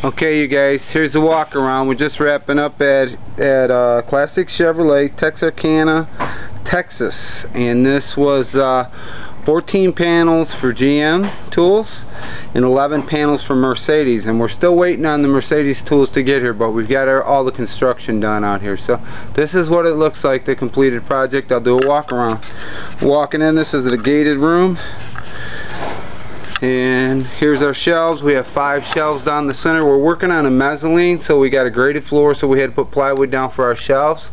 Okay, you guys, here's the walk around. We're just wrapping up at Classic Chevrolet, Texarkana, Texas, and this was 14 panels for GM tools and 11 panels for Mercedes, and we're still waiting on the Mercedes tools to get here, but we've got all the construction done out here. So this is what it looks like, the completed project. I'll do a walk around. Walking in, this is the gated room. And here's our shelves. We have 5 shelves down the center. We're working on a mezzanine, so we got a graded floor, so we had to put plywood down for our shelves.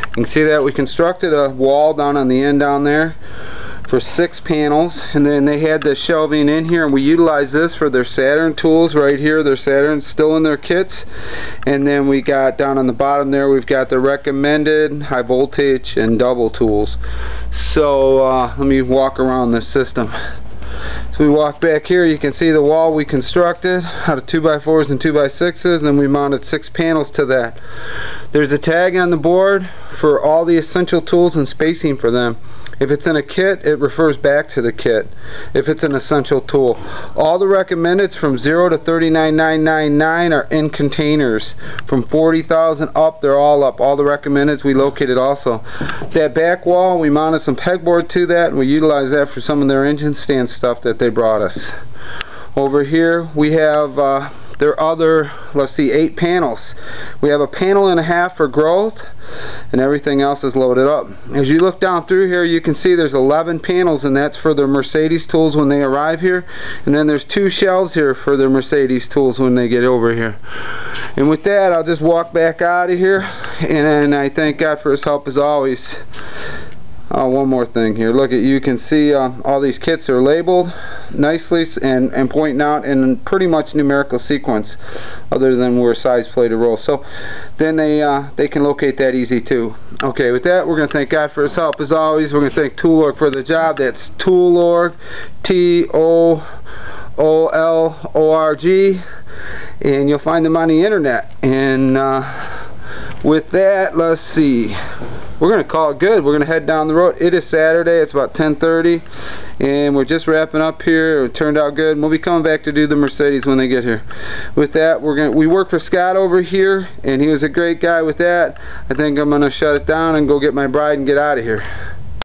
You can see that we constructed a wall down on the end down there for 6 panels, and then they had the shelving in here, and we utilized this for their Saturn tools right here. Their Saturn's still in their kits, and then we got down on the bottom there, we've got the recommended, high voltage, and double tools. So let me walk around this system. So we walk back here, you can see the wall we constructed out of 2x4s and 2x6s, and then we mounted 6 panels to that. There's a tag on the board for all the essential tools and spacing for them. If it's in a kit, it refers back to the kit if it's an essential tool. All the recommendeds from 0 to 39,999 are in containers. From 40,000 up, they're all up. All the recommendeds we located also. That back wall, we mounted some pegboard to that, and we utilized that for some of their engine stand stuff that they brought us. Over here we have their other, let's see, 8 panels. We have a panel and a half for growth, and everything else is loaded up. As you look down through here, you can see there's 11 panels, and that's for their Mercedes tools when they arrive here, and then there's 2 shelves here for their Mercedes tools when they get over here. And with that, I'll just walk back out of here, and I thank God for his help as always. One more thing here. Look, you can see all these kits are labeled nicely and pointing out in pretty much numerical sequence, other than where size plate or roll. So then they can locate that easy too. Okay, with that, we're going to thank God for his help as always. We're going to thank Toolorg for the job. That's Toolorg, Toolorg, and you'll find them on the internet. And with that, let's see. We're going to call it good. We're going to head down the road. It is Saturday. It's about 10:30, and we're just wrapping up here. It turned out good, and we'll be coming back to do the Mercedes when they get here. With that, we work for Scott over here, and he was a great guy with that. I think I'm going to shut it down and go get my bride and get out of here.